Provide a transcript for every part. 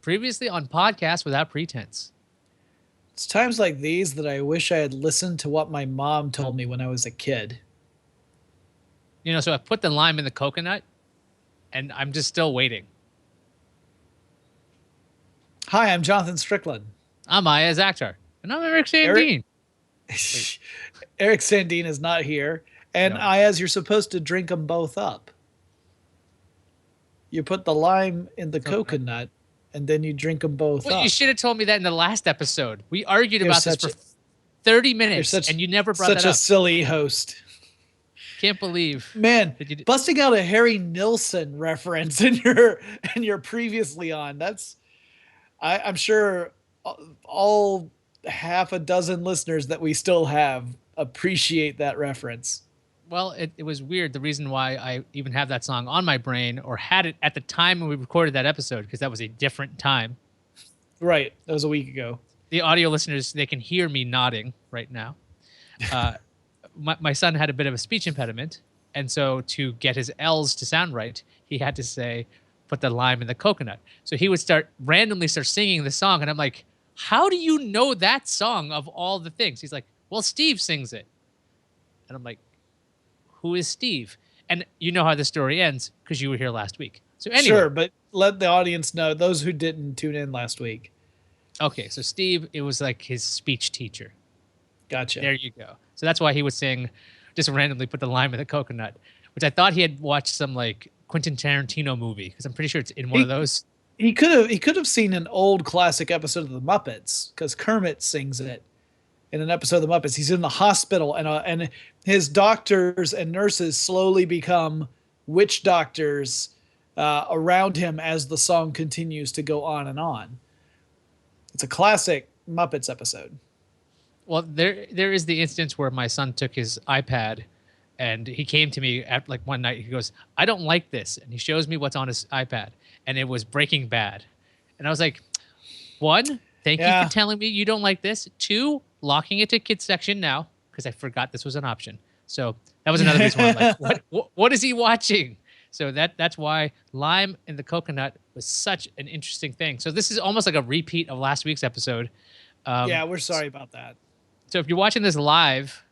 Previously on Podcast Without Pretense. It's times like these that I wish I had listened to what my mom told me when I was a kid. So I put the lime in the coconut, and I'm just still waiting. Hi, I'm Jonathan Strickland. I'm Aya's actor, and I'm Eric Sandine. Eric Sandine is not here, and No. Ayaz, you're supposed to drink them both up. You put the lime in the coconut, and then you drink them both up. You should have told me that in the last episode. We argued You're about this for 30 minutes, and you never brought that up. Such a silly host. Can't believe, man, busting out a Harry Nilsson reference in your previously on. I'm sure all half a dozen listeners that we still have appreciate that reference. Well, it was weird. The reason why I even have that song on my brain, or had it at the time when we recorded that episode, because that was a different time. Right. That was a week ago. The audio listeners, they can hear me nodding right now. My son had a bit of a speech impediment, and so to get his L's to sound right, he had to say, put the lime in the coconut. So he would randomly start singing the song, and I'm like, how do you know that song of all the things? He's like, well, Steve sings it. And I'm like, who is Steve? And you know how the story ends because you were here last week. So anyway. Sure, but let the audience know, those who didn't tune in last week. Okay, so Steve, it was like his speech teacher. Gotcha. There you go. So that's why he would sing, just randomly put the lime in the coconut, which I thought he had watched some like Quentin Tarantino movie, because I'm pretty sure it's in one of those. He could have seen an old classic episode of the Muppets, because Kermit sings it in an episode of the Muppets. He's in the hospital, and his doctors and nurses slowly become witch doctors around him as the song continues to go on and on. It's a classic Muppets episode. Well, there is the instance where my son took his iPad, and he came to me at like one night. He goes, I don't like this. And he shows me what's on his iPad, and it was Breaking Bad. And I was like, one, thank you for telling me you don't like this. Two, locking it to kids section now, because I forgot this was an option. So that was another reason why I'm like, what is he watching? So that's why lime in the coconut was such an interesting thing. So this is almost like a repeat of last week's episode. Yeah, we're sorry about that. So if you're watching this live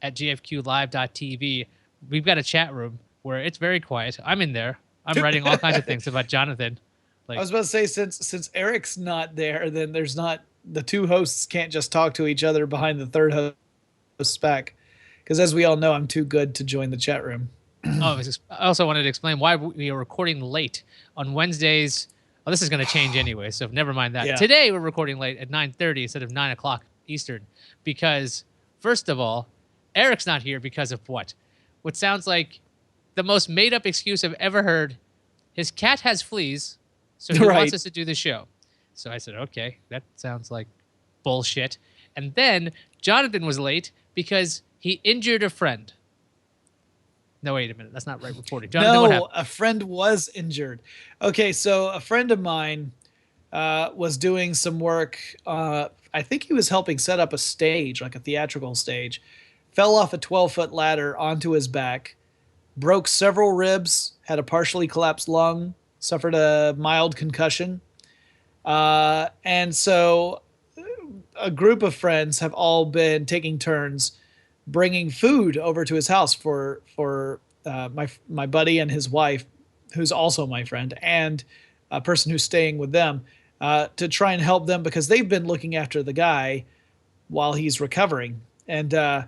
at gfqlive.tv, we've got a chat room where it's very quiet. I'm in there. I'm writing all kinds of things about Jonathan. I was about to say, since Eric's not there, then there's not, the two hosts can't just talk to each other behind the third host's back. Because as we all know, I'm too good to join the chat room. I also wanted to explain why we are recording late on Wednesdays. Oh, this is going to change anyway, so never mind that. Yeah. Today we're recording late at 9:30 instead of 9 o'clock Eastern, because first of all, Eric's not here because of what sounds like the most made-up excuse I've ever heard. His cat has fleas, so he wants us to do the show. So I said, okay, that sounds like bullshit. And then Jonathan was late because he injured a friend. No, wait a minute. That's not right reporting. Jonathan, no, a friend was injured. Okay, so a friend of mine was doing some work. I think he was helping set up a stage, like a theatrical stage. Fell off a 12-foot ladder onto his back, broke several ribs, had a partially collapsed lung, suffered a mild concussion. And so a group of friends have all been taking turns bringing food over to his house for my buddy and his wife, who's also my friend, and a person who's staying with them, to try and help them, because they've been looking after the guy while he's recovering. And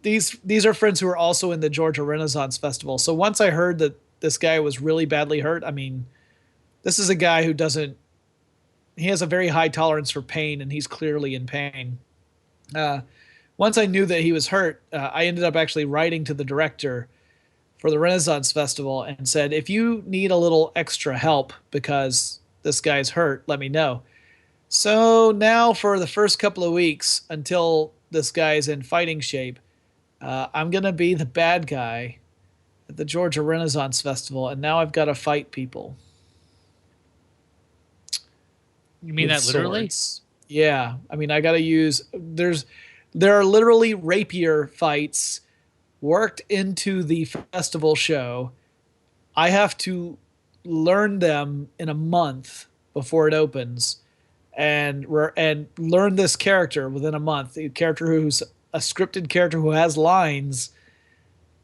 these are friends who are also in the Georgia Renaissance Festival. So once I heard that this guy was really badly hurt, I mean, this is a guy who he has a very high tolerance for pain, and he's clearly in pain. Once I knew that he was hurt, I ended up actually writing to the director for the Renaissance Festival and said, if you need a little extra help because this guy's hurt, let me know. So now for the first couple of weeks, until this guy's in fighting shape, I'm going to be the bad guy at the Georgia Renaissance Festival, and now I've got to fight people. You mean that literally? Swords. Yeah. I mean, I got to use... There are literally rapier fights worked into the festival show. I have to learn them in a month before it opens, and learn this character within a month. A character who's a scripted character who has lines.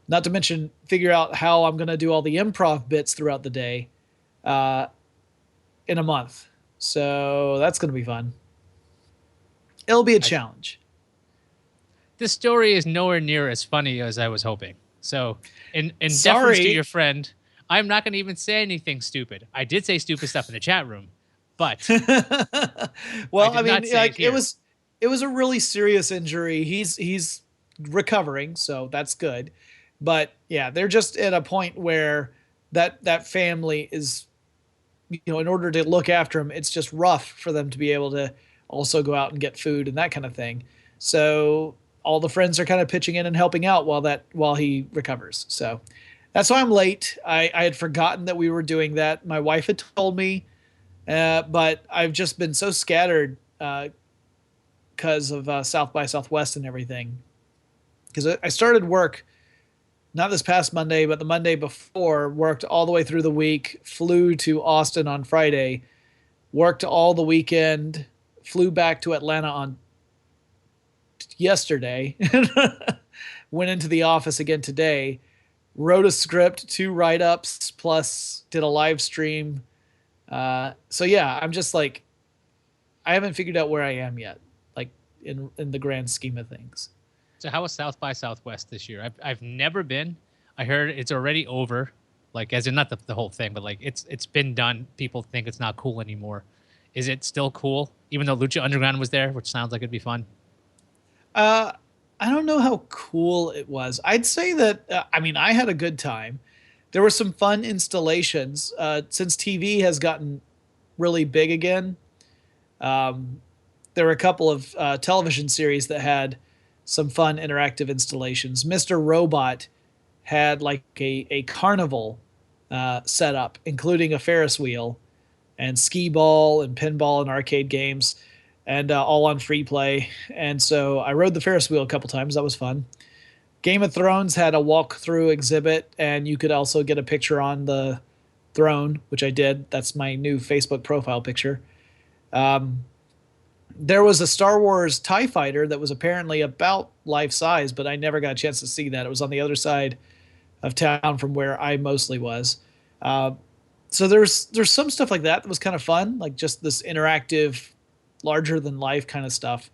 Not to mention figure out how I'm going to do all the improv bits throughout the day, uh, in a month. So that's going to be fun. It'll be a challenge. This story is nowhere near as funny as I was hoping. So, in deference to Sorry. your friend, I'm not going to even say anything stupid. I did say stupid stuff in the chat room, but Well, I did not mean, say it like here. it was a really serious injury. He's recovering, so that's good. But yeah, they're just at a point where that family is, in order to look after him, it's just rough for them to be able to also go out and get food and that kind of thing. So all the friends are kind of pitching in and helping out while he recovers. So that's why I'm late. I had forgotten that we were doing that. My wife had told me, but I've just been so scattered because of South by Southwest and everything. Because I started work not this past Monday, but the Monday before, worked all the way through the week, flew to Austin on Friday, worked all the weekend, flew back to Atlanta on yesterday, went into the office again today, wrote a script, 2 write-ups, plus did a live stream. So yeah, I'm just like, I haven't figured out where I am yet, like in the grand scheme of things. So how was South by Southwest this year? I've never been. I heard it's already over, like as in not the whole thing, but like it's been done. People think it's not cool anymore. Is it still cool, even though Lucha Underground was there, which sounds like it'd be fun? Uh, I don't know how cool it was. I'd say that, I mean, I had a good time. There were some fun installations. Since TV has gotten really big again, there were a couple of television series that had some fun interactive installations. Mr. Robot had like a carnival set up, including a Ferris wheel and skee ball and pinball and arcade games, and all on free play. And so I rode the Ferris wheel a couple times. That was fun. Game of Thrones had a walkthrough exhibit, and you could also get a picture on the throne, which I did. That's my new Facebook profile picture. There was a Star Wars TIE fighter that was apparently about life size, but I never got a chance to see that. It was on the other side of town from where I mostly was. So there's some stuff like that was kind of fun, like just this interactive, larger than life kind of stuff.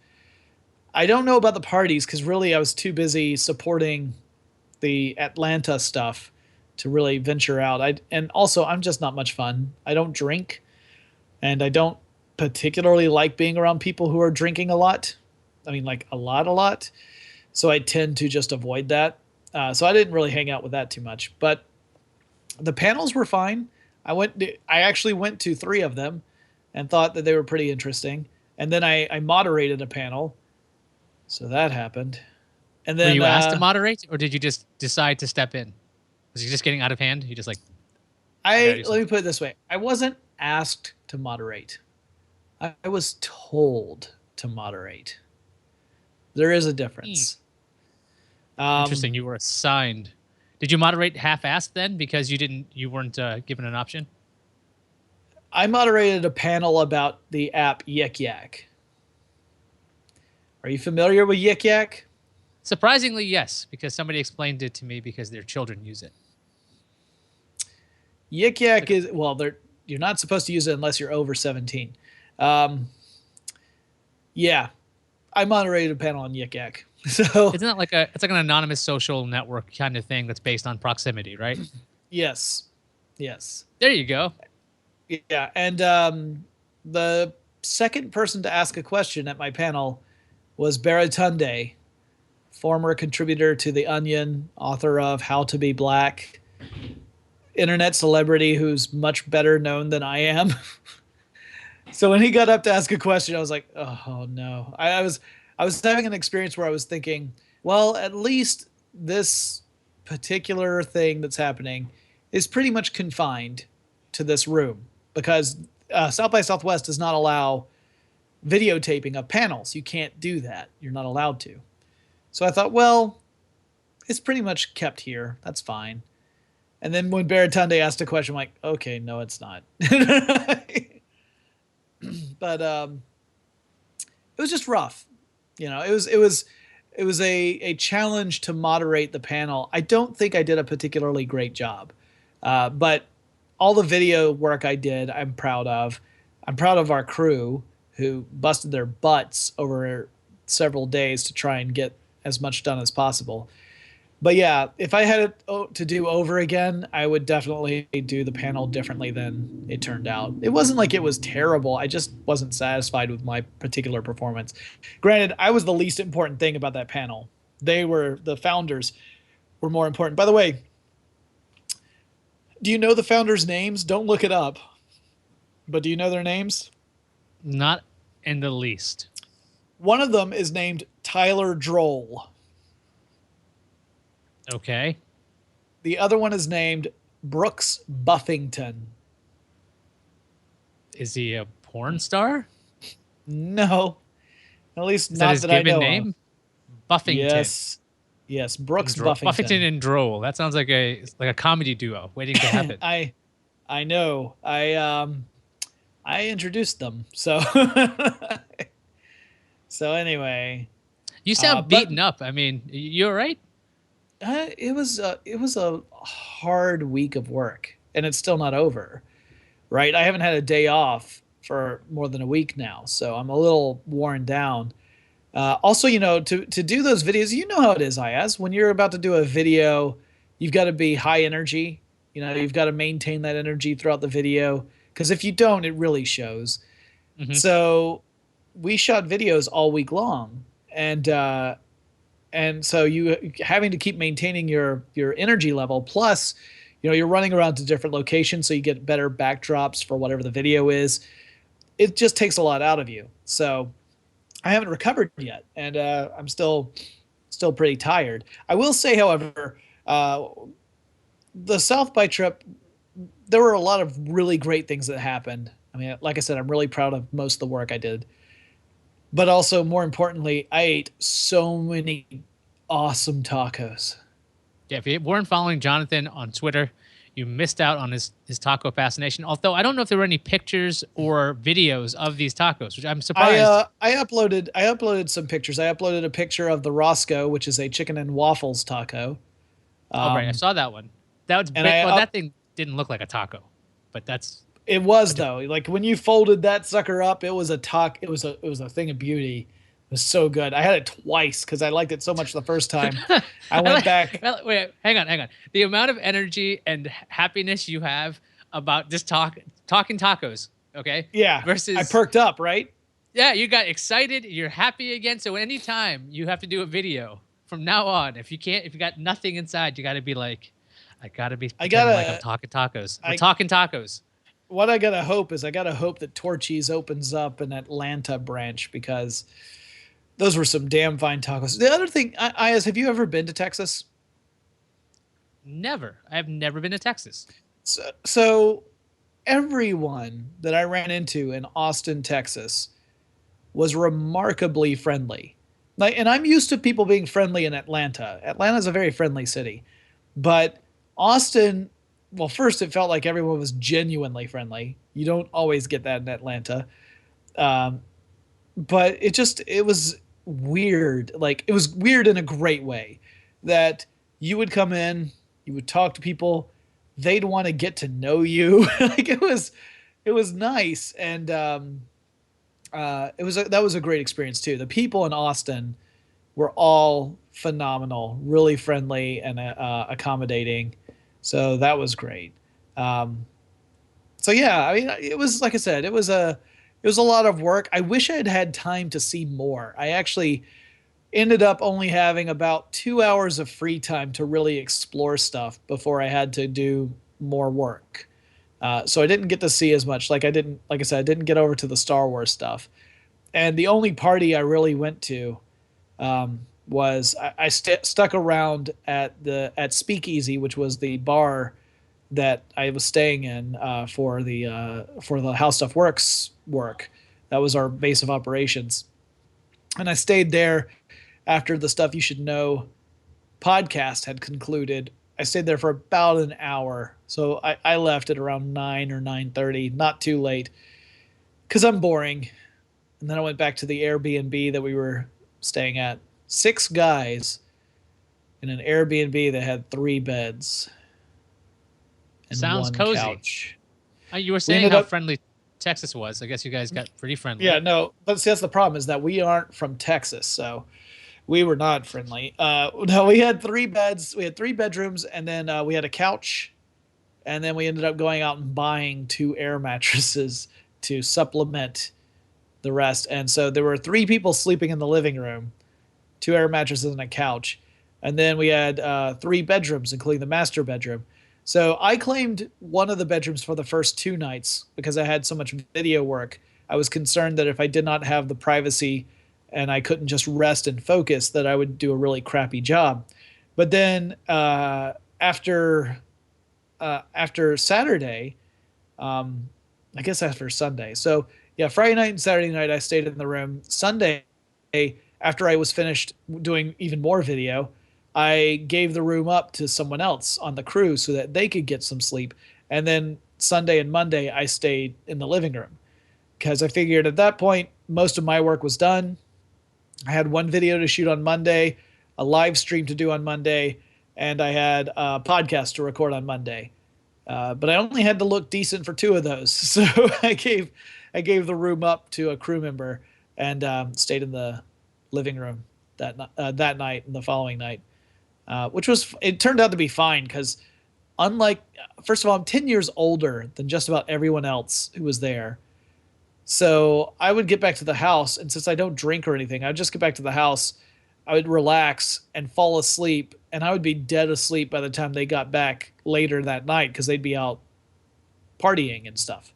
I don't know about the parties because really I was too busy supporting the Atlanta stuff to really venture out. And also I'm just not much fun. I don't drink, and I don't particularly like being around people who are drinking a lot. I mean, like a lot. So I tend to just avoid that. So I didn't really hang out with that too much. But the panels were fine. I actually went to 3 of them and thought that they were pretty interesting. And then I moderated a panel, so that happened. And then were you asked to moderate, or did you just decide to step in? Was you just getting out of hand? You just like let me put it this way: I wasn't asked to moderate. I was told to moderate. There is a difference. Interesting. You were assigned. Did you moderate half-assed then because you weren't given an option? I moderated a panel about the app Yik Yak. Are you familiar with Yik Yak? Surprisingly, yes, because somebody explained it to me because their children use it. Yik Yak is, well, you're not supposed to use it unless you're over 17. Yeah, I moderated a panel on Yik Yak. So isn't that like it's like an anonymous social network kind of thing that's based on proximity, right? Yes. There you go. Yeah, and the second person to ask a question at my panel was Baratunde, former contributor to The Onion, author of How to Be Black, internet celebrity who's much better known than I am. So when he got up to ask a question, I was like, oh no. I was having an experience where I was thinking, well, at least this particular thing that's happening is pretty much confined to this room, because South by Southwest does not allow videotaping of panels. You can't do that. You're not allowed to. So I thought, well, it's pretty much kept here. That's fine. And then when Baratunde asked a question, I'm like, okay, no, it's not. but it was just rough. It was a challenge to moderate the panel. I don't think I did a particularly great job, but all the video work I did, I'm proud of. I'm proud of our crew who busted their butts over several days to try and get as much done as possible. But yeah, if I had it to do over again, I would definitely do the panel differently than it turned out. It wasn't like it was terrible. I just wasn't satisfied with my particular performance. Granted, I was the least important thing about that panel. The founders were more important. By the way, do you know the founders' names? Don't look it up. But do you know their names? Not in the least. One of them is named Tyler Droll. Okay. The other one is named Brooks Buffington. Is he a porn star? No. At least Is not that his that I given know name? of. Buffington. Yes, Brooks Buffington. Buffington. Buffington and Droll. That sounds like a comedy duo waiting to happen. I know. I introduced them. So so anyway, You sound beaten up. I mean, you all right? it was a hard week of work, and it's still not over. Right? I haven't had a day off for more than a week now, so I'm a little worn down. Also, to do those videos, you know how it is, Ayaz. When you're about to do a video, you've got to be high energy. You've got to maintain that energy throughout the video, because if you don't, it really shows. Mm-hmm. So we shot videos all week long, and so you having to keep maintaining your energy level. Plus, you're running around to different locations, so you get better backdrops for whatever the video is. It just takes a lot out of you. So I haven't recovered yet, and I'm still pretty tired. I will say, however, the South by trip, there were a lot of really great things that happened. I mean, like I said, I'm really proud of most of the work I did. But also, more importantly, I ate so many awesome tacos. Yeah, if you weren't following Jonathan on Twitter, you missed out on his taco fascination. Although I don't know if there were any pictures or videos of these tacos, which I'm surprised. I uploaded some pictures. I uploaded a picture of the Roscoe, which is a chicken and waffles taco. Right, I saw that one. That was that thing didn't look like a taco, but it was though. Like when you folded that sucker up, it was a taco. It was a thing of beauty. It was so good. I had it twice because I liked it so much the first time. I went back. Wait, hang on. The amount of energy and happiness you have about just talking tacos, okay? Yeah. Versus I perked up, right? Yeah, you got excited. You're happy again. So anytime you have to do a video from now on, if you got nothing inside, you got to be like, like I'm talking tacos. We're talking tacos. What I gotta hope that Torchy's opens up an Atlanta branch, because those were some damn fine tacos. The other thing, Ayaz, have you ever been to Texas? Never. I have never been to Texas. So everyone that I ran into in Austin, Texas, was remarkably friendly. And I'm used to people being friendly in Atlanta. Atlanta's a very friendly city, but Austin, well, first it felt like everyone was genuinely friendly. You don't always get that in Atlanta. But it was weird. Like, it was weird in a great way, that you would come in, you would talk to people, they'd want to get to know you. Like, it was nice. And that was a great experience too. The people in Austin were all phenomenal, really friendly and accommodating. So that was great. So yeah, I mean, it was, like I said, it was a lot of work. I wish I had had time to see more. I actually ended up only having about 2 hours of free time to really explore stuff before I had to do more work. So I didn't get to see as much. Like I said, I didn't get over to the Star Wars stuff. And the only party I really went to was I stuck around at Speakeasy, which was the bar that I was staying in for the How Stuff Works work. That was our base of operations, and I stayed there after the Stuff You Should Know podcast had concluded. I stayed there for about an hour, so I left at around 9 or 9:30, not too late. because I'm boring. And then I went back to the Airbnb that we were staying at. 6 guys in an Airbnb that had 3 beds and Sounds one cozy. couch. You were We saying ended how up, friendly Texas was. I guess you guys got pretty friendly. yeah, no, but see, that's the problem is that we aren't from Texas, so we were not friendly. No, we had 3 beds, we had 3 bedrooms, and then we had a couch, and then we ended up going out and buying 2 air mattresses to supplement the rest. And so there were 3 people sleeping in the living room, 2 air mattresses and a couch. And then we had 3 bedrooms, including the master bedroom. So I claimed one of the bedrooms for the first 2 nights because I had so much video work. I was concerned that if I did not have the privacy and I couldn't just rest and focus, that I would do a really crappy job. But then after Saturday, I guess after Sunday. So yeah, Friday night and Saturday night I stayed in the room. Sunday, after I was finished doing even more video, I gave the room up to someone else on the crew so that they could get some sleep. And then Sunday and Monday I stayed in the living room because I figured at that point most of my work was done. I had one video to shoot on Monday, a live stream to do on Monday, and I had a podcast to record on Monday. But I only had to look decent for 2 of those, so I gave the room up to a crew member and stayed in the living room that night and the following night, which was it turned out to be fine because unlike first of all, I'm 10 years older than just about everyone else who was there. So I would get back to the house, and since I don't drink or anything, I'd just get back to the house. I would relax and fall asleep, and I would be dead asleep by the time they got back later that night because they'd be out partying and stuff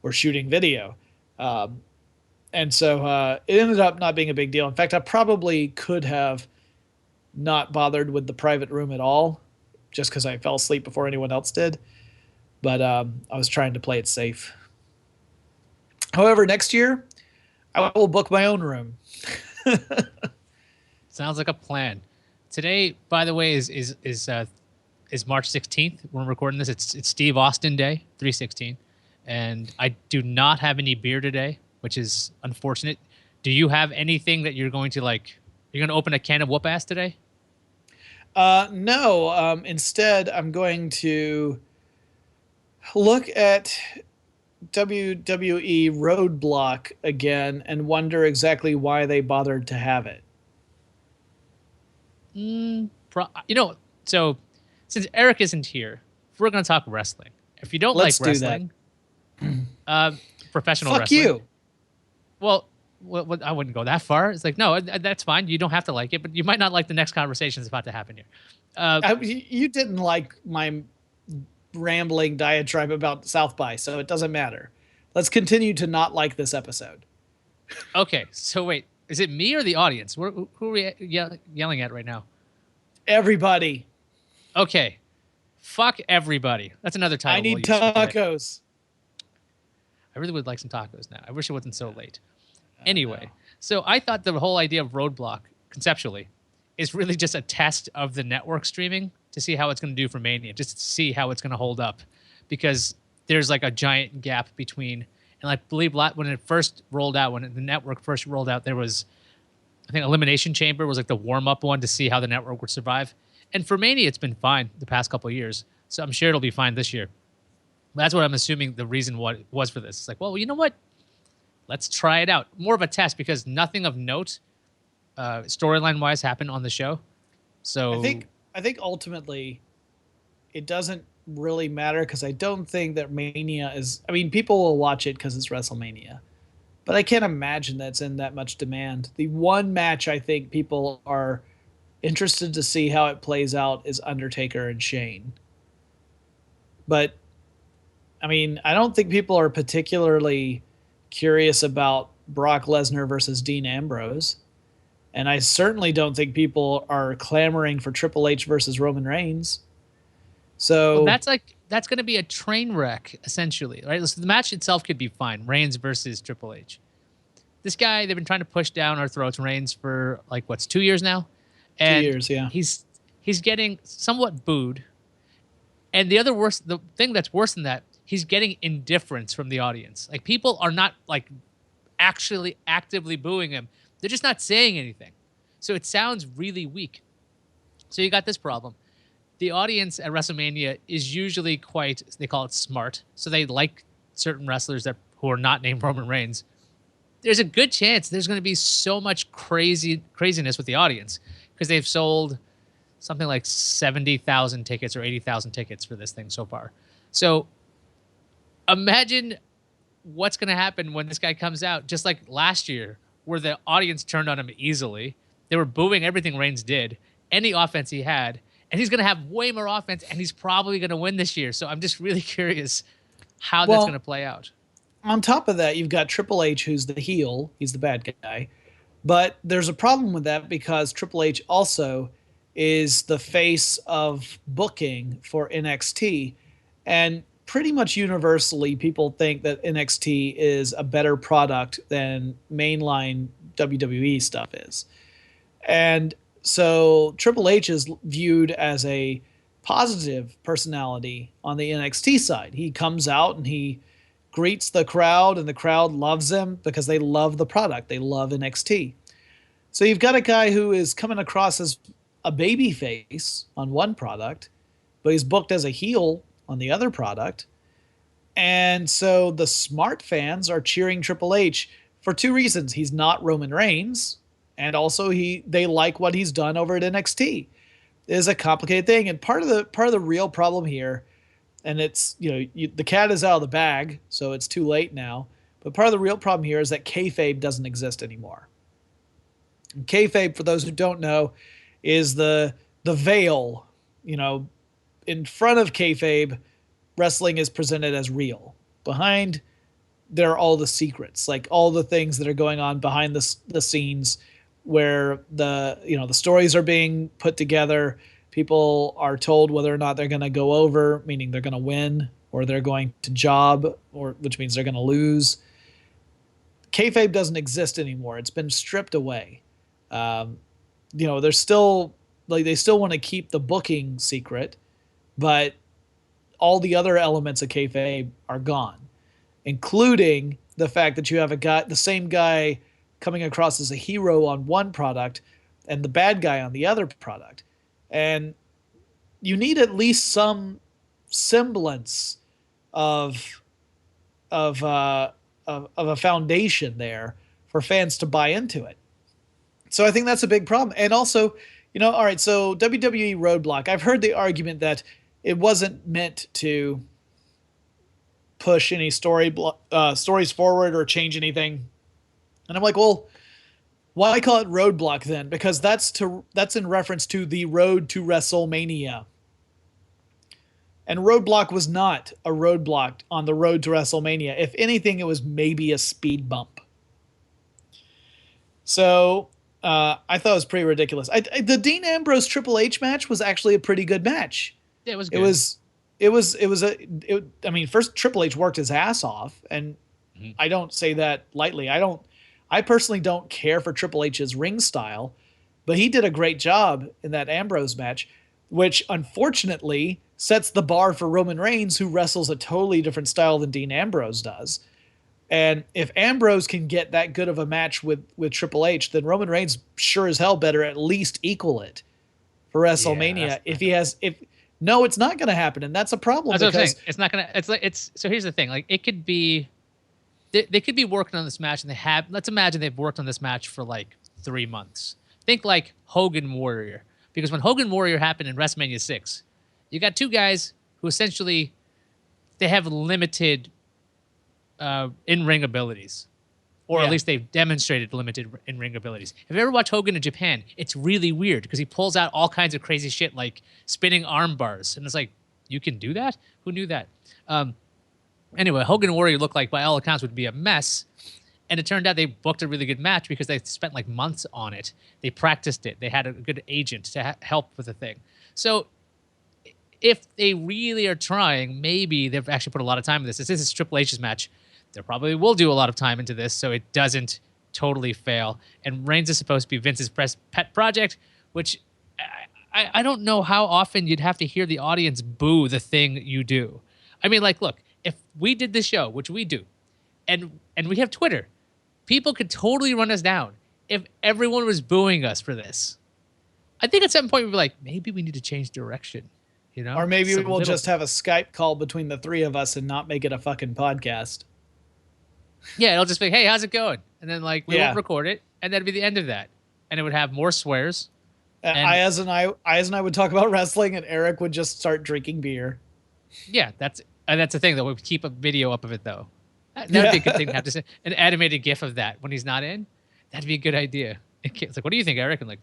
or shooting video. And so it ended up not being a big deal. In fact, I probably could have not bothered with the private room at all just because I fell asleep before anyone else did. But I was trying to play it safe. However, next year, I will book my own room. Sounds like a plan. Today, by the way, is March 16th. When we're recording this, it's Steve Austin Day, 3/16, and I do not have any beer today, which is unfortunate. Do you have anything that you're going to like? You're going to open a can of whoop ass today? No. Instead, I'm going to look at WWE Roadblock again and wonder exactly why they bothered to have it. So since Eric isn't here, we're going to talk wrestling. If you don't Let's like wrestling, professional Fuck wrestling. you. Well, I wouldn't go that far. It's like, no, that's fine. You don't have to like it, but you might not like the next conversation that's about to happen here. You didn't like my rambling diatribe about South by, so it doesn't matter. Let's continue to not like this episode. Okay, so wait, is it me or the audience? Who are we yelling at right now? Everybody. Okay, fuck everybody. That's another title. I need tacos. I really would like some tacos now. I wish it wasn't so late. Anyway, so I thought the whole idea of Roadblock, conceptually, is really just a test of the network streaming to see how it's going to do for Mania, just to see how it's going to hold up. Because there's like a giant gap between, and I believe when it first rolled out, when the network first rolled out, there was, I think Elimination Chamber was like the warm-up one to see how the network would survive. And for Mania, it's been fine the past couple of years. So I'm sure it'll be fine this year. That's what I'm assuming the reason what it was for this. It's like, well, you know what? Let's try it out. More of a test because nothing of note, storyline-wise, happened on the show. So I think ultimately, it doesn't really matter because I don't think that Mania is. I mean, people will watch it because it's WrestleMania, but I can't imagine that's in that much demand. The one match I think people are interested to see how it plays out is Undertaker and Shane. But I mean, I don't think people are particularly curious about Brock Lesnar versus Dean Ambrose. And I certainly don't think people are clamoring for Triple H versus Roman Reigns. So well, that's going to be a train wreck, essentially, right? So the match itself could be fine. Reigns versus Triple H. This guy, they've been trying to push down our throats, Reigns, for like, what's 2 years now? And 2 years, yeah. He's getting somewhat booed. And the thing that's worse than that, he's getting indifference from the audience. Like, people are not like actually actively booing him. They're just not saying anything. So it sounds really weak. So you got this problem. The audience at WrestleMania is usually quite, they call it smart. So they like certain wrestlers who are not named Roman Reigns. There's a good chance there's going to be so much craziness with the audience because they've sold something like 70,000 tickets or 80,000 tickets for this thing so far. So imagine what's going to happen when this guy comes out, just like last year, where the audience turned on him easily. They were booing everything Reigns did, any offense he had, and he's going to have way more offense, and he's probably going to win this year. So I'm just really curious how that's going to play out. On top of that, you've got Triple H, who's the heel. He's the bad guy. But there's a problem with that because Triple H also is the face of booking for NXT. And pretty much universally, people think that NXT is a better product than mainline WWE stuff is. And so Triple H is viewed as a positive personality on the NXT side. He comes out and he greets the crowd, and the crowd loves him because they love the product. They love NXT. So you've got a guy who is coming across as a baby face on one product, but he's booked as a heel on the other product. And so the smart fans are cheering Triple H for two reasons. He's not Roman Reigns, and also they like what he's done over at NXT. It is a complicated thing, and part of the real problem here, and it's, the cat is out of the bag, so it's too late now. But part of the real problem here is that kayfabe doesn't exist anymore. And kayfabe, for those who don't know, is the veil. In front of kayfabe, wrestling is presented as real. Behind, there are all the secrets, like all the things that are going on behind the scenes, where the stories are being put together. People are told whether or not they're going to go over, meaning they're going to win, or they're going to job, which means they're going to lose. Kayfabe doesn't exist anymore. It's been stripped away. There's still, they still want to keep the booking secret, but all the other elements of kayfabe are gone, including the fact that you have the same guy coming across as a hero on one product and the bad guy on the other product. And you need at least some semblance of a foundation there for fans to buy into it. So I think that's a big problem. And also, all right, so WWE Roadblock, I've heard the argument that it wasn't meant to push any stories forward or change anything. And I'm like, well, why call it Roadblock then? Because that's in reference to the road to WrestleMania. And Roadblock was not a roadblock on the road to WrestleMania. If anything, it was maybe a speed bump. So I thought it was pretty ridiculous. The Dean Ambrose Triple H match was actually a pretty good match. Yeah, it was good. First Triple H worked his ass off, and I don't say that lightly. I personally don't care for Triple H's ring style, but he did a great job in that Ambrose match, which unfortunately sets the bar for Roman Reigns, who wrestles a totally different style than Dean Ambrose does. And if Ambrose can get that good of a match with Triple H, then Roman Reigns sure as hell better at least equal it for WrestleMania. Yeah, no, it's not going to happen, and that's a problem. That's what I'm saying. It's not going to. So here's the thing. Like, it could be. They could be working on this match, and let's imagine they've worked on this match for like 3 months. Think like Hogan Warrior, because when Hogan Warrior happened in WrestleMania 6, you got two guys who essentially, they have limited in-ring abilities, or at least they've demonstrated limited in-ring abilities. If you ever watch Hogan in Japan, it's really weird because he pulls out all kinds of crazy shit like spinning arm bars, and it's like, you can do that? Who knew that? Anyway, Hogan Warrior looked like, by all accounts, would be a mess. And it turned out they booked a really good match because they spent like months on it. They practiced it. They had a good agent to help with the thing. So if they really are trying, maybe they've actually put a lot of time into this. This is Triple H's match. They probably will do a lot of time into this so it doesn't totally fail. And Reigns is supposed to be Vince's pet project, which I don't know how often you'd have to hear the audience boo the thing you do. I mean, like, look, if we did this show, which we do, and we have Twitter, people could totally run us down if everyone was booing us for this. I think at some point we'd be like, maybe we need to change direction, you know? Or maybe Just we'll just bit. have a Skype call between the three of us and not make it a fucking podcast. Yeah, it'll just be, hey, how's it going? And then like we won't record it, and that'd be the end of that. And it would have more swears. Ayaz and I would talk about wrestling, and Eric would just start drinking beer. Yeah, that's the thing though. We would keep a video up of it though. That'd be a good thing to have to say. An animated GIF of that when he's not in. That'd be a good idea. It's like, what do you think, Eric? And like,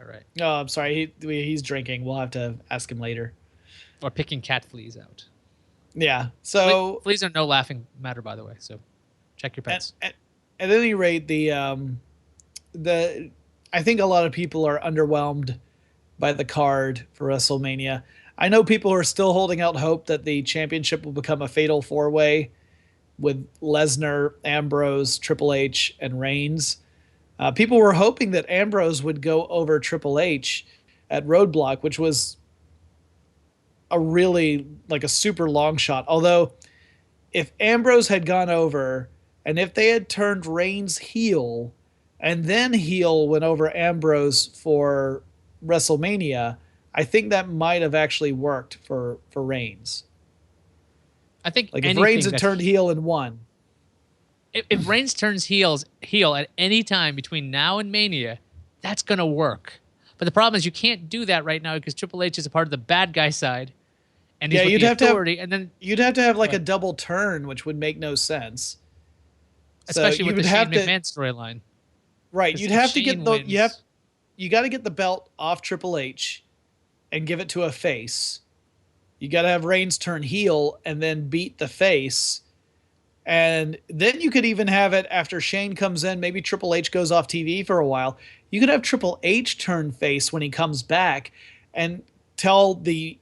all right. Oh, I'm sorry. He's drinking. We'll have to ask him later. Or picking cat fleas out. Yeah. So fleas are no laughing matter, by the way. So check your pets. At any rate, I think a lot of people are underwhelmed by the card for WrestleMania. I know people are still holding out hope that the championship will become a fatal four-way with Lesnar, Ambrose, Triple H, and Reigns. People were hoping that Ambrose would go over Triple H at Roadblock, which was a super long shot. Although, if Ambrose had gone over, and if they had turned Reigns heel, and then heel went over Ambrose for WrestleMania, I think that might have actually worked for Reigns. I think if Reigns had turned heel and won. If Reigns turns heel at any time between now and Mania, that's going to work. But the problem is you can't do that right now because Triple H is a part of the bad guy side. And he's you'd have to have a double turn, which would make no sense. Especially with the Shane McMahon storyline. Right, you'd have to get you got to get the belt off Triple H and give it to a face. You got to have Reigns turn heel and then beat the face. And then you could even have it after Shane comes in, maybe Triple H goes off TV for a while. You could have Triple H turn face when he comes back and tell the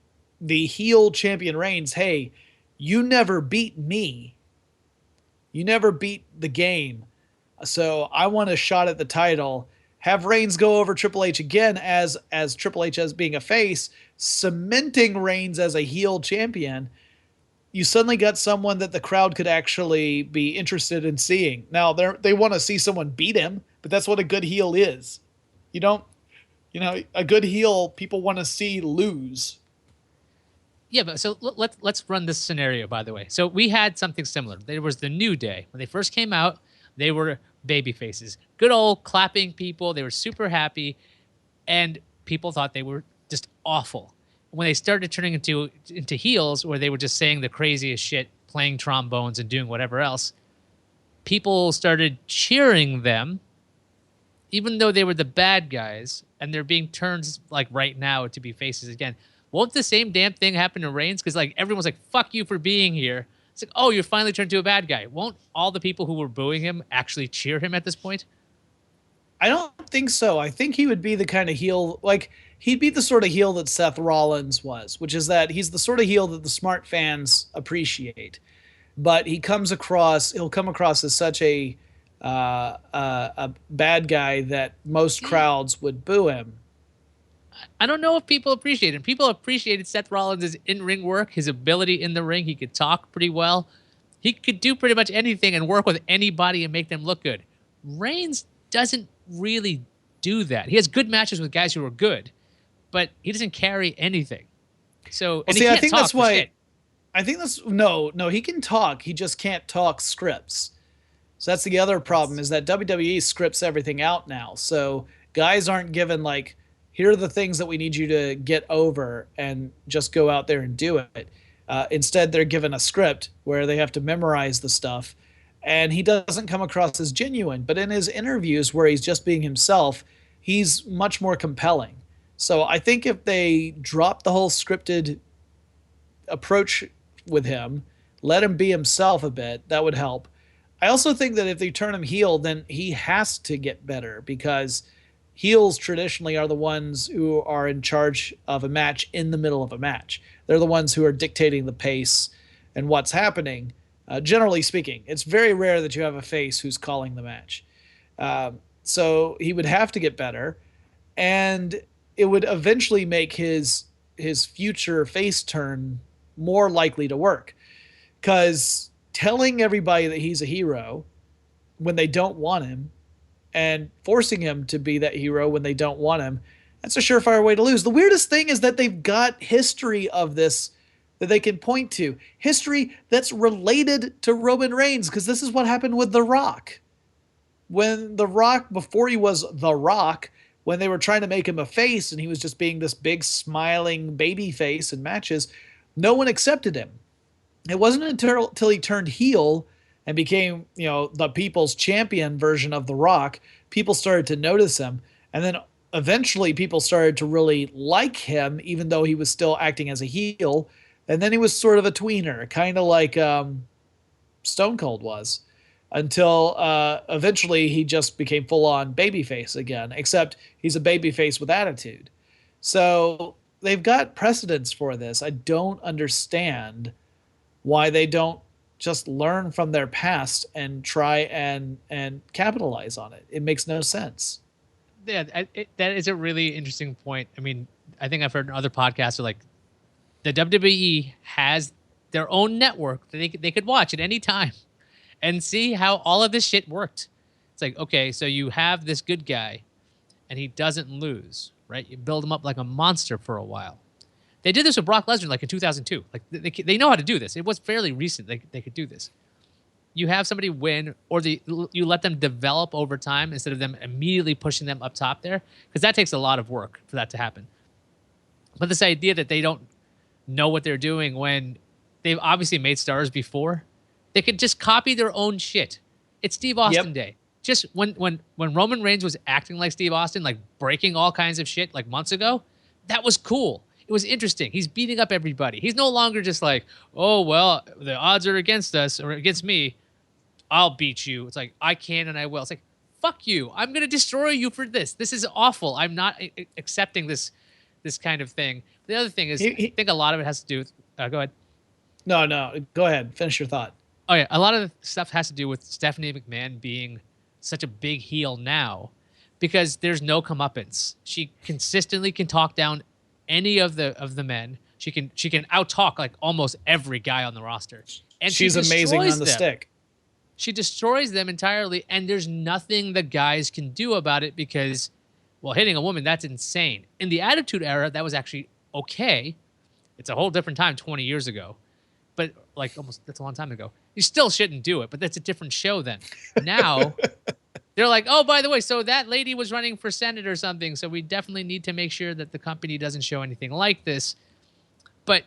heel champion Reigns, hey, you never beat me. You never beat the game. So I want a shot at the title. Have Reigns go over Triple H again as Triple H as being a face, cementing Reigns as a heel champion. You suddenly got someone that the crowd could actually be interested in seeing. Now they want to see someone beat him, but that's what a good heel is. A good heel people want to see lose. Yeah, but so let's run this scenario, by the way. So we had something similar. There was the New Day. When they first came out, they were baby faces. Good old clapping people. They were super happy. And people thought they were just awful. When they started turning into heels where they were just saying the craziest shit, playing trombones and doing whatever else, people started cheering them, even though they were the bad guys, and they're being turned like right now to be faces again. Won't the same damn thing happen to Reigns? Because like everyone's like, fuck you for being here. It's like, oh, you're finally turned to a bad guy. Won't all the people who were booing him actually cheer him at this point? I don't think so. I think he would be the kind of heel, like he'd be the sort of heel that Seth Rollins was, which is that he's the sort of heel that the smart fans appreciate. But he'll come across as such a bad guy that most crowds would boo him. I don't know if people appreciate him. People appreciated Seth Rollins' in-ring work, his ability in the ring. He could talk pretty well. He could do pretty much anything and work with anybody and make them look good. Reigns doesn't really do that. He has good matches with guys who are good, but he doesn't carry anything. So, and I think that's why. I think that's no. He can talk. He just can't talk scripts. So that's the other problem is that WWE scripts everything out now. So guys aren't given like, here are the things that we need you to get over and just go out there and do it. Instead, they're given a script where they have to memorize the stuff. And he doesn't come across as genuine. But in his interviews where he's just being himself, he's much more compelling. So I think if they drop the whole scripted approach with him, let him be himself a bit, that would help. I also think that if they turn him heel, then he has to get better because heels traditionally are the ones who are in charge of a match in the middle of a match. They're the ones who are dictating the pace and what's happening. Generally speaking, it's very rare that you have a face who's calling the match. So he would have to get better, and it would eventually make his future face turn more likely to work. Because telling everybody that he's a hero when they don't want him and forcing him to be that hero when they don't want him, that's a surefire way to lose. The weirdest thing is that they've got history of this that they can point to. History that's related to Roman Reigns, because this is what happened with The Rock. When The Rock, before he was The Rock, when they were trying to make him a face and he was just being this big smiling baby face in matches, no one accepted him. It wasn't until he turned heel and became, the people's champion version of The Rock, people started to notice him. And then eventually people started to really like him, even though he was still acting as a heel. And then he was sort of a tweener, kind of like Stone Cold was, until eventually he just became full-on babyface again, except he's a babyface with attitude. So they've got precedents for this. I don't understand why they don't just learn from their past and try and capitalize on it. It makes no sense. Yeah, that is a really interesting point. I mean, I think I've heard in other podcasts like the WWE has their own network that they could watch at any time and see how all of this shit worked. It's like, okay, so you have this good guy and he doesn't lose, right? You build him up like a monster for a while. They did this with Brock Lesnar like in 2002. Like they know how to do this. It was fairly recent. They could do this. You have somebody win, or you let them develop over time instead of them immediately pushing them up top there, because that takes a lot of work for that to happen. But this idea that they don't know what they're doing when they've obviously made stars before, they could just copy their own shit. It's Steve Austin Day. Just when Roman Reigns was acting like Steve Austin, like breaking all kinds of shit like months ago, that was cool. It was interesting. He's beating up everybody. He's no longer just like, oh, well, the odds are against us or against me. I'll beat you. It's like, I can and I will. It's like, fuck you. I'm going to destroy you for this. This is awful. I'm not accepting this kind of thing. The other thing is, I think a lot of it has to do with, go ahead. No, go ahead. Finish your thought. Oh, yeah. A lot of the stuff has to do with Stephanie McMahon being such a big heel now because there's no comeuppance. She consistently can talk down any of the men. She can out-talk like almost every guy on the roster. And she's amazing on the stick. She destroys them entirely, and there's nothing the guys can do about it because, well, hitting a woman, that's insane. In the Attitude Era, that was actually okay. It's a whole different time 20 years ago. But, like, almost, that's a long time ago. You still shouldn't do it, but that's a different show then. Now, they're like, oh, by the way, so that lady was running for Senate or something, so we definitely need to make sure that the company doesn't show anything like this. But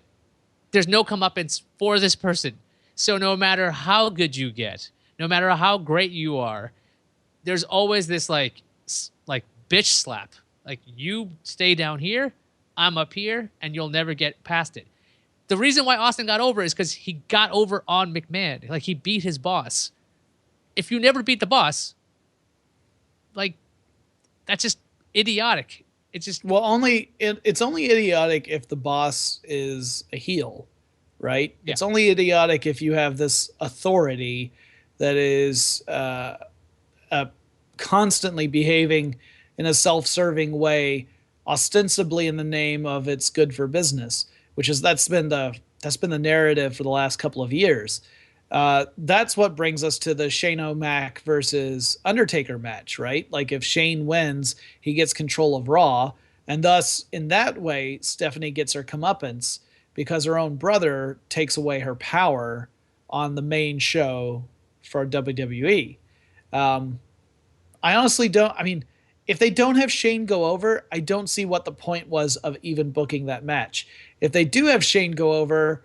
there's no comeuppance for this person. So no matter how good you get, no matter how great you are, there's always this like bitch slap. Like, you stay down here, I'm up here, and you'll never get past it. The reason why Austin got over is because he got over on McMahon. Like, he beat his boss. If you never beat the boss, like, that's just idiotic. It's just it's only idiotic if the boss is a heel, right? Yeah. It's only idiotic if you have this authority that is constantly behaving in a self-serving way, ostensibly in the name of it's good for business, that's been the narrative for the last couple of years. That's what brings us to the Shane O'Mac versus Undertaker match, right? Like, if Shane wins, he gets control of Raw, and thus in that way Stephanie gets her comeuppance because her own brother takes away her power on the main show for WWE. I honestly don't. I mean, if they don't have Shane go over, I don't see what the point was of even booking that match. If they do have Shane go over,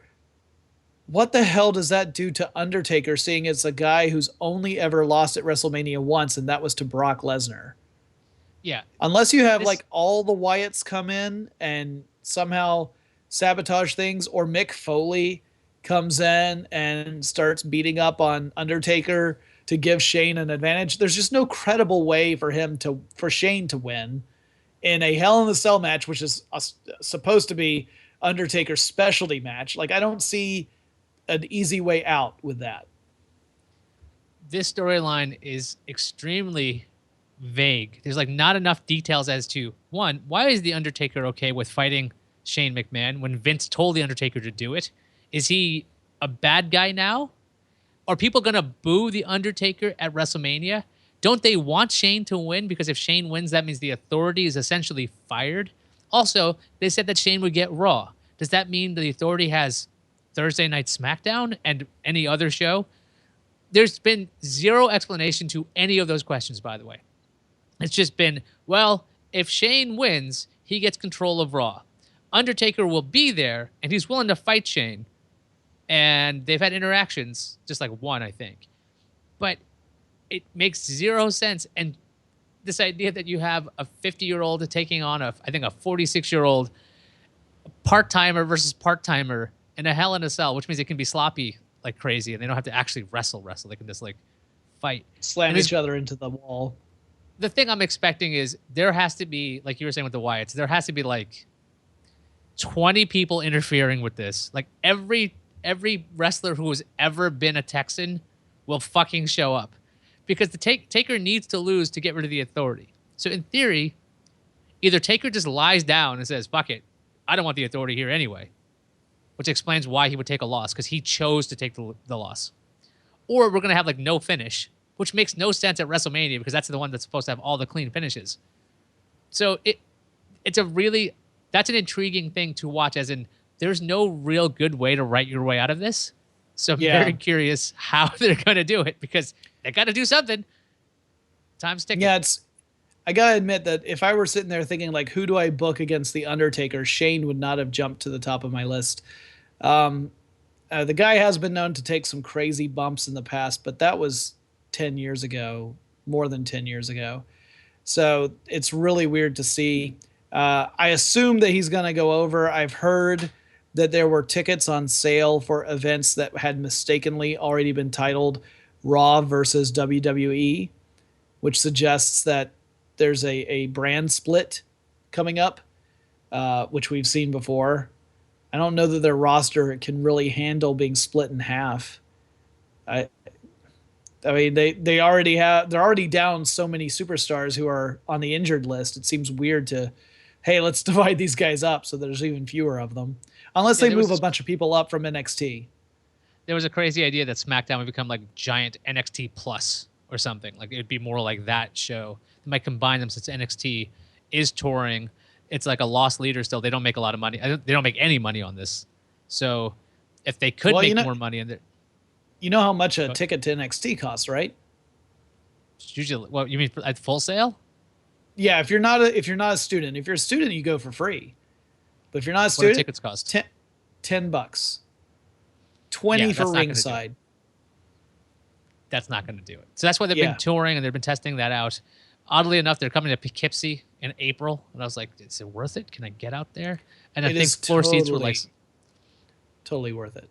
what the hell does that do to Undertaker, seeing it's a guy who's only ever lost at WrestleMania once, and that was to Brock Lesnar? Yeah. Unless you have like all the Wyatts come in and somehow sabotage things, or Mick Foley comes in and starts beating up on Undertaker to give Shane an advantage. There's just no credible way for Shane to win in a Hell in a Cell match, which is supposed to be Undertaker's specialty match. Like, I don't see an easy way out with that. This storyline is extremely vague. There's like not enough details as to, one, why is the Undertaker okay with fighting Shane McMahon when Vince told the Undertaker to do it? Is he a bad guy now? Are people going to boo The Undertaker at WrestleMania? Don't they want Shane to win? Because if Shane wins, that means the Authority is essentially fired. Also, they said that Shane would get Raw. Does that mean the Authority has Thursday Night SmackDown and any other show? There's been zero explanation to any of those questions, by the way. It's just been, well, if Shane wins, he gets control of Raw. Undertaker will be there, and he's willing to fight Shane. And they've had interactions, just like one, I think. But it makes zero sense. And this idea that you have a 50-year-old taking on I think a 46-year-old part-timer versus part-timer in a Hell in a Cell, which means it can be sloppy like crazy, and they don't have to actually wrestle. They can just like fight, slam each other into the wall. The thing I'm expecting is there has to be, like you were saying with the Wyatts, there has to be like 20 people interfering with this. Like every wrestler who has ever been a Texan will fucking show up, because the Taker needs to lose to get rid of the Authority. So in theory, either Taker just lies down and says, fuck it, I don't want the Authority here anyway, which explains why he would take a loss, because he chose to take the loss. Or we're going to have like no finish, which makes no sense at WrestleMania, because that's the one that's supposed to have all the clean finishes. So that's an intriguing thing to watch, as in there's no real good way to write your way out of this. So I'm very curious how they're going to do it, because they got to do something. Time's ticking. Yeah, I got to admit that if I were sitting there thinking, like, who do I book against The Undertaker, Shane would not have jumped to the top of my list. The guy has been known to take some crazy bumps in the past, but that was 10 years ago, more than 10 years ago. So it's really weird to see. I assume that he's going to go over. I've heard that there were tickets on sale for events that had mistakenly already been titled Raw versus WWE, which suggests that there's a brand split coming up, which we've seen before. I don't know that their roster can really handle being split in half. I mean, they're already down so many superstars who are on the injured list. It seems weird to, hey, let's divide these guys up so there's even fewer of them. Unless they move a bunch of people up from NXT. There was a crazy idea that SmackDown would become like giant NXT Plus or something. Like it'd be more like that show. They might combine them, since NXT is touring. It's like a lost leader still. They don't make a lot of money. They don't make any money on this. So if they could make more money in there. You know how much a ticket to NXT costs, right? Usually, well, you mean at full sale? Yeah, if you're not a student, if you're a student, you go for free. But if you're not a student, what do tickets cost? $10, 20 for ringside. That's not going to do it. So that's why they've been touring, and they've been testing that out. Oddly enough, they're coming to Poughkeepsie in April, and I was like, "Is it worth it? Can I get out there?" And I think floor seats were like totally worth it.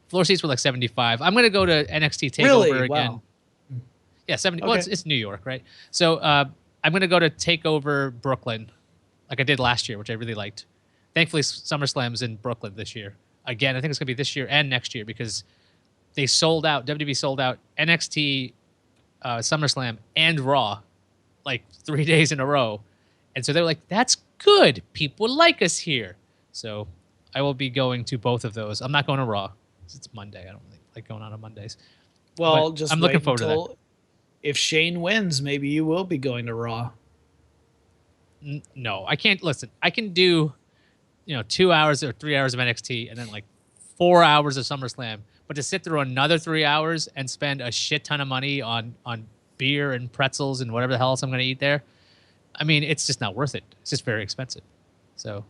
Floor seats were like $75. I'm going to go to NXT Takeover really? again. Wow. Yeah, 70. Okay. Well, it's New York, right? So I'm going to go to Takeover Brooklyn, like I did last year, which I really liked. Thankfully, SummerSlam's in Brooklyn this year. Again, I think it's going to be this year and next year, because they sold out. WWE sold out NXT, SummerSlam, and Raw, like 3 days in a row, and so they're like, "That's good. People like us here." So I will be going to both of those. I'm not going to Raw. It's Monday. I don't really like going on Mondays. Well, but just I'm looking forward to that. If Shane wins, maybe you will be going to Raw. No, I can't. Listen, I can do, 2 hours or 3 hours of NXT and then like 4 hours of SummerSlam. But to sit through another 3 hours and spend a shit ton of money on beer and pretzels and whatever the hell else I'm going to eat there, I mean, it's just not worth it. It's just very expensive. So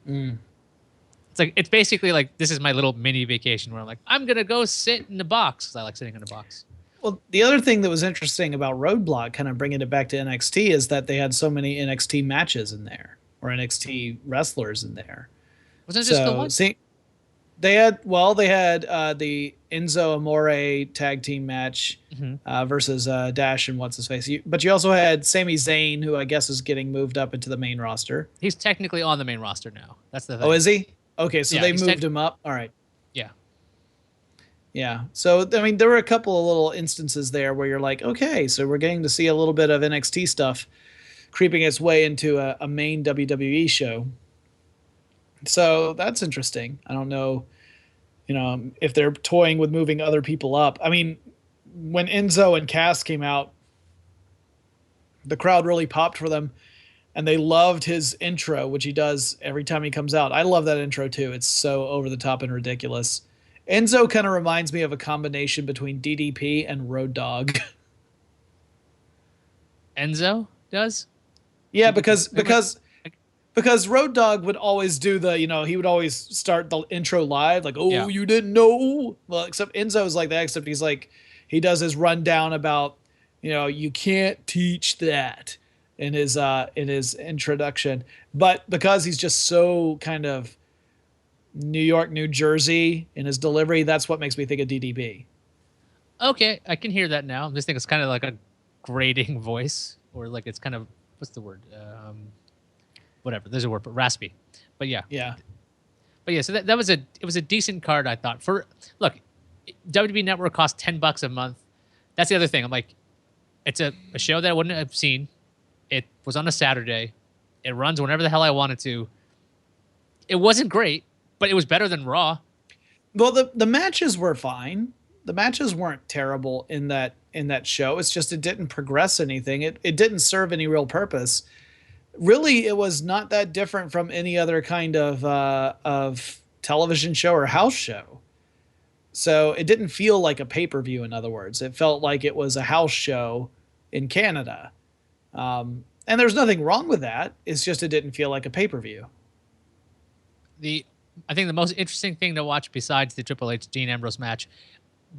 it's basically like, this is my little mini vacation where I'm like, I'm going to go sit in the box, because I like sitting in a box. Well, the other thing that was interesting about Roadblock, kind of bringing it back to NXT, is that they had so many NXT matches in there, or NXT wrestlers in there. Wasn't it just the one? See, they had the Enzo Amore tag team match versus Dash and what's his face. But you also had Sami Zayn, who I guess is getting moved up into the main roster. He's technically on the main roster now. That's the thing. Oh, is he? Okay, so they moved him up. All right. Yeah. Yeah. So, I mean, there were a couple of little instances there where you're like, okay, so we're getting to see a little bit of NXT stuff creeping its way into a main WWE show. So that's interesting. I don't know. if they're toying with moving other people up. I mean, when Enzo and Cass came out, the crowd really popped for them, and they loved his intro, which he does every time he comes out. I love that intro too. It's so over the top and ridiculous. Enzo kind of reminds me of a combination between DDP and Road Dogg. Enzo does? Yeah, because Road Dogg would always do he would always start the intro live, like, oh, Yeah. you didn't know. Well, except Enzo's like that, except he's like, he does his rundown about, you can't teach that in his introduction. But because he's just so kind of New York, New Jersey in his delivery, that's what makes me think of DDB. Okay, I can hear that now. I just think it's kind of like a grating voice, or like it's kind of, what's the word? Whatever. There's a word, but raspy. But yeah. Yeah. But yeah, so that was it was a decent card, I thought. Look, WWE Network costs $10 a month. That's the other thing. I'm like, it's a show that I wouldn't have seen. It was on a Saturday. It runs whenever the hell I wanted to. It wasn't great, but it was better than Raw. Well, the matches were fine. The matches weren't terrible in that show. It's just it didn't progress anything. It didn't serve any real purpose. Really, it was not that different from any other kind of television show or house show. So it didn't feel like a pay-per-view. In other words, it felt like it was a house show in Canada. And there's nothing wrong with that. It's just it didn't feel like a pay-per-view. I think the most interesting thing to watch besides the Triple H Dean Ambrose match,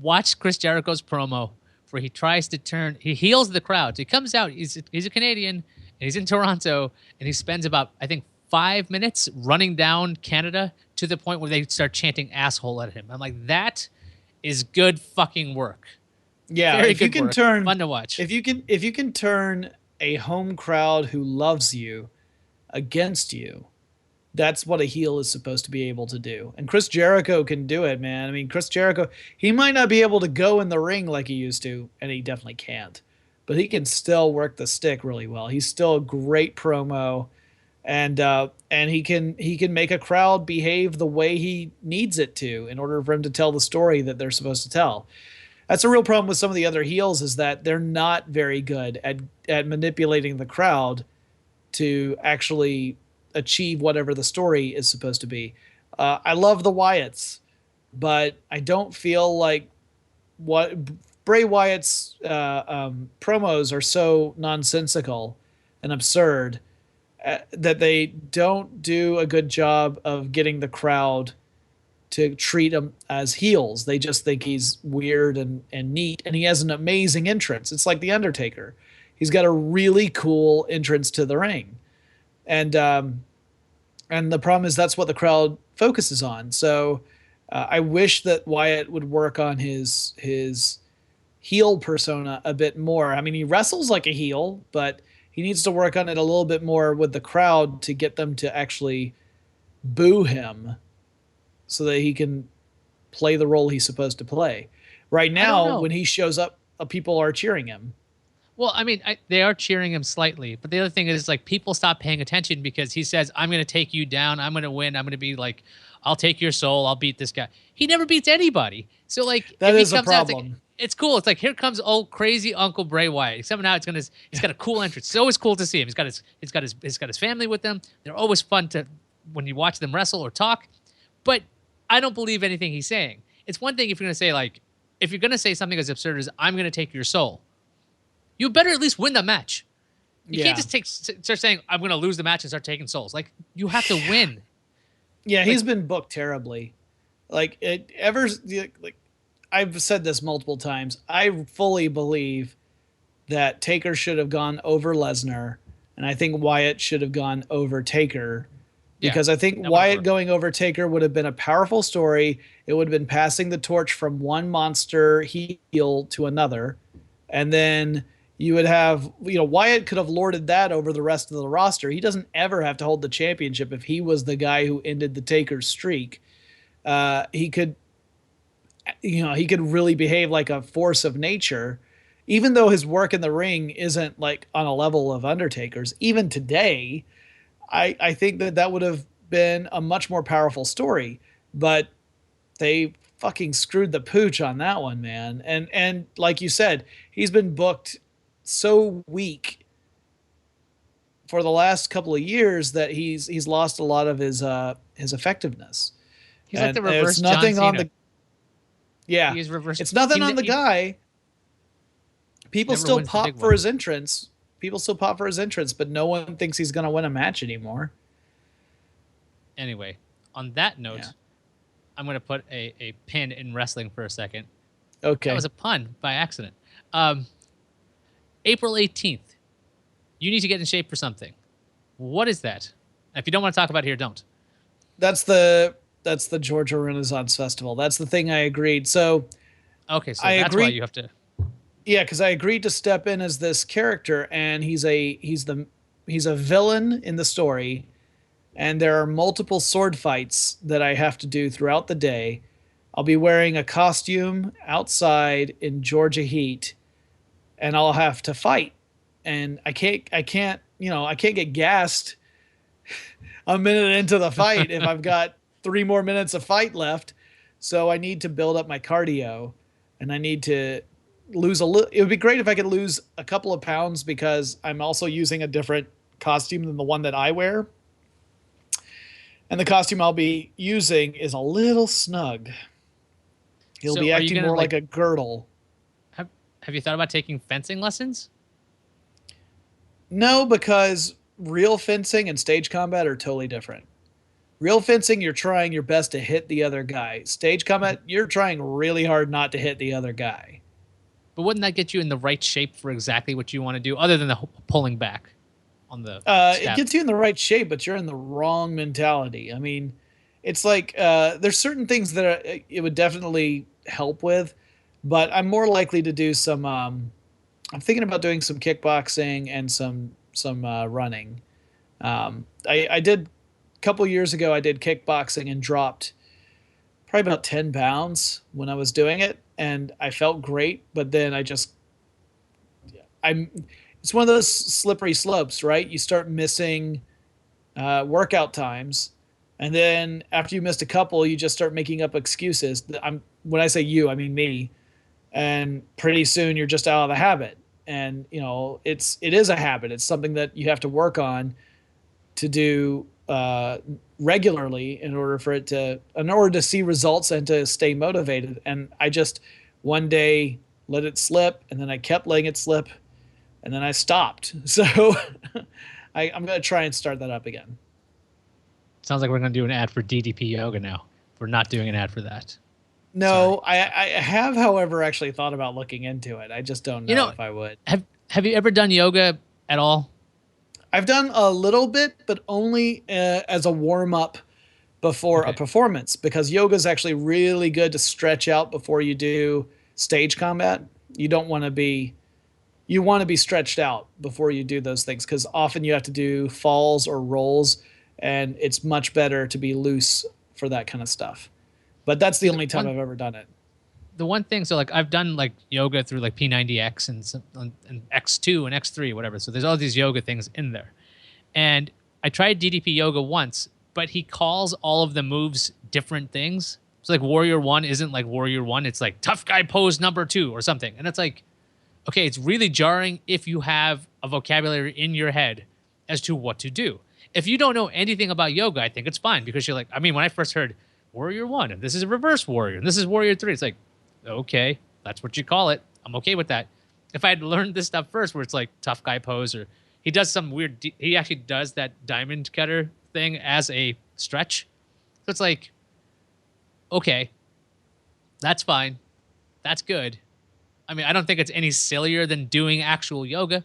watch Chris Jericho's promo where he tries to he heals the crowd. So he comes out, he's a Canadian, and he's in Toronto, and he spends about, I think, 5 minutes running down Canada to the point where they start chanting asshole at him. I'm like, that is good fucking work. Yeah, if you can turn, fun to watch. If you can turn a home crowd who loves you against you, that's what a heel is supposed to be able to do. And Chris Jericho can do it, man. I mean, Chris Jericho, he might not be able to go in the ring like he used to, and he definitely can't, but he can still work the stick really well. He's still a great promo, and he can make a crowd behave the way he needs it to in order for him to tell the story that they're supposed to tell. That's a real problem with some of the other heels, is that they're not very good at manipulating the crowd to actually achieve whatever the story is supposed to be. I love the Wyatts, but I don't feel like what Bray Wyatt's promos are so nonsensical and absurd that they don't do a good job of getting the crowd to treat him as heels. They just think he's weird and neat, and he has an amazing entrance. It's like The Undertaker. He's got a really cool entrance to the ring. And the problem is that's what the crowd focuses on. So I wish that Wyatt would work on his heel persona a bit more. I mean, he wrestles like a heel, but he needs to work on it a little bit more with the crowd to get them to actually boo him so that he can play the role he's supposed to play. Right now, when he shows up, people are cheering him. Well, I mean, they are cheering him slightly, but the other thing is, like, people stop paying attention because he says, I'm going to take you down. I'm going to win. I'm going to be like, I'll take your soul. I'll beat this guy. He never beats anybody. So, like, that is a problem. It's cool. It's like, here comes old crazy Uncle Bray Wyatt. Somehow he's got a cool entrance. It's always cool to see him. He's got his family with them. They're always fun when you watch them wrestle or talk. But I don't believe anything he's saying. It's one thing if you're going to say, like, if you're going to say something as absurd as, I'm going to take your soul, you better at least win the match. You can't just start saying, I'm going to lose the match and start taking souls. Like, you have to win. Yeah, he's been booked terribly. Like, I've said this multiple times. I fully believe that Taker should have gone over Lesnar, and I think Wyatt should have gone over Taker. Because I think Wyatt going over Taker would have been a powerful story. It would have been passing the torch from one monster heel to another. And then you would have, Wyatt could have lorded that over the rest of the roster. He doesn't ever have to hold the championship if he was the guy who ended the Taker's streak. He could really behave like a force of nature, even though his work in the ring isn't like on a level of Undertaker's. Even today, I think that would have been a much more powerful story. But they fucking screwed the pooch on that one, man. And like you said, he's been booked so weak for the last couple of years that he's lost a lot of his effectiveness. He's like And the it's reverse John nothing on Cena. the yeah, He is reverse. it's nothing on the He guy. People never still wins the big pop for one. his entrance. People still pop for his entrance, but no one thinks he's going to win a match anymore. Anyway, on that Yeah. note, I'm going to put a pin in wrestling for a second. Okay. That was a pun by accident. April 18th, you need to get in shape for something. What is that? If you don't want to talk about it here, don't. That's the Georgia Renaissance Festival. That's the thing I agreed. So Okay, so I that's why agreed. you have to. Yeah, because I agreed to step in as this character, and he's a villain in the story, and there are multiple sword fights that I have to do throughout the day. I'll be wearing a costume outside in Georgia heat, and I'll have to fight. And I can't get gassed a minute into the fight if I've got 3 more minutes of fight left. So I need to build up my cardio, and I need to lose a little. It would be great if I could lose a couple of pounds because I'm also using a different costume than the one that I wear. And the costume I'll be using is a little snug. It'll So be are you acting gonna more like like a girdle. have you thought about taking fencing lessons? No, because real fencing and stage combat are totally different. Real fencing, you're trying your best to hit the other guy. Stage combat, you're trying really hard not to hit the other guy. But wouldn't that get you in the right shape for exactly what you want to do, other than the pulling back on the It stab? gets you in the right shape, but you're in the wrong mentality. I mean, it's like there's certain things that it would definitely help with, but I'm more likely to do some. I'm thinking about doing some kickboxing and some running. I did a couple years ago. I did kickboxing and dropped probably about 10 pounds when I was doing it, and I felt great. But then I'm it's one of those slippery slopes, right? You start missing workout times, and then after you missed a couple, you just start making up excuses. When I say you, I mean me. And pretty soon you're just out of the habit. And it is a habit. It's something that you have to work on to do regularly in order to see results and to stay motivated. And I just one day let it slip, and then I kept letting it slip, and then I stopped. So I'm going to try and start that up again. Sounds like we're going to do an ad for DDP Yoga now. We're not doing an ad for that. No, I have, however, actually thought about looking into it. I just don't know if I would. Have you ever done yoga at all? I've done a little bit, but only as a warm up before a performance, because yoga is actually really good to stretch out before you do stage combat. You want to be stretched out before you do those things, because often you have to do falls or rolls, and it's much better to be loose for that kind of stuff. But that's the only time I've ever done it. The one thing, so like I've done like yoga through like P90X and X2 and X3, whatever. So there's all these yoga things in there. And I tried DDP yoga once, but he calls all of the moves different things. So like Warrior 1 isn't like Warrior 1. It's like tough guy pose number 2 or something. And it's like, okay, it's really jarring if you have a vocabulary in your head as to what to do. If you don't know anything about yoga, I think it's fine, because you're like, I mean, when I first heard Warrior 1, and this is a reverse warrior, and this is Warrior 3, it's like, okay, that's what you call it. I'm okay with that. If I had learned this stuff first, where it's like tough guy pose, or he does some weird, he actually does that diamond cutter thing as a stretch. So it's like, okay, that's fine. That's good. I mean, I don't think it's any sillier than doing actual yoga,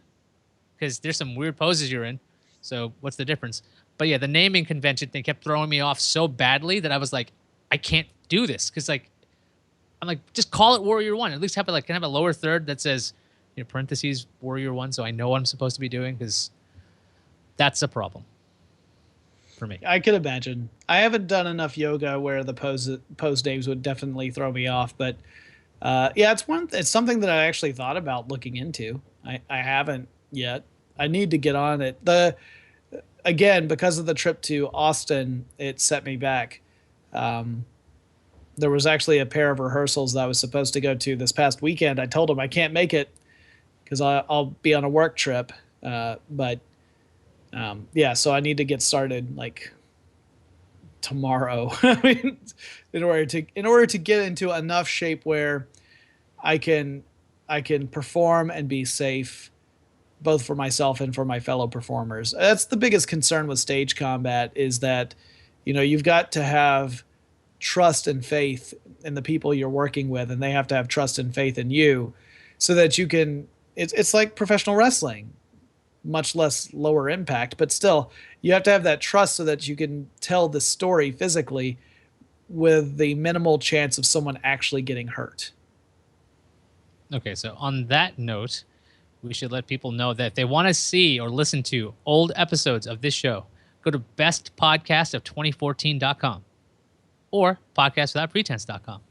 because there's some weird poses you're in. So what's the difference? But yeah, the naming convention thing kept throwing me off so badly that I was like, I can't do this, because like, I'm like, just call it Warrior 1. At least have it like, can I have a lower third that says, parentheses Warrior 1, so I know what I'm supposed to be doing, because that's a problem for me. I could imagine. I haven't done enough yoga where the pose names would definitely throw me off, but yeah, it's something that I actually thought about looking into. I haven't yet. I need to get on it. Again, because of the trip to Austin, it set me back. There was actually a pair of rehearsals that I was supposed to go to this past weekend. I told him I can't make it because I'll be on a work trip. But yeah, so I need to get started like tomorrow. I mean, in order to get into enough shape where I can perform and be safe both for myself and for my fellow performers. That's the biggest concern with stage combat is that you've got to have trust and faith in the people you're working with, and they have to have trust and faith in you so that you can it's like professional wrestling, much less lower impact, but still you have to have that trust so that you can tell the story physically with the minimal chance of someone actually getting hurt. Okay, so on that note, we should let people know that if they want to see or listen to old episodes of this show, go to bestpodcastof2014.com or podcastwithoutpretense.com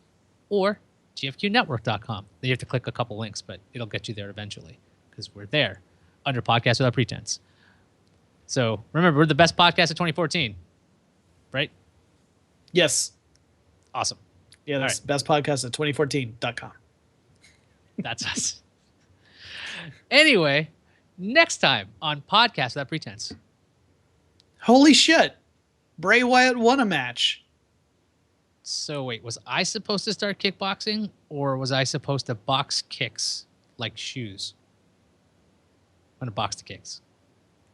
or gfqnetwork.com. You have to click a couple links, but it'll get you there eventually because we're there under Podcast Without Pretense. So remember, we're the best podcast of 2014, right? Yes. Awesome. Yeah, that's right. Best podcast at 2014.com. That's us. Anyway, next time on Podcast Without Pretense. Holy shit. Bray Wyatt won a match. So wait, was I supposed to start kickboxing or was I supposed to box kicks like shoes? I'm going to box the kicks.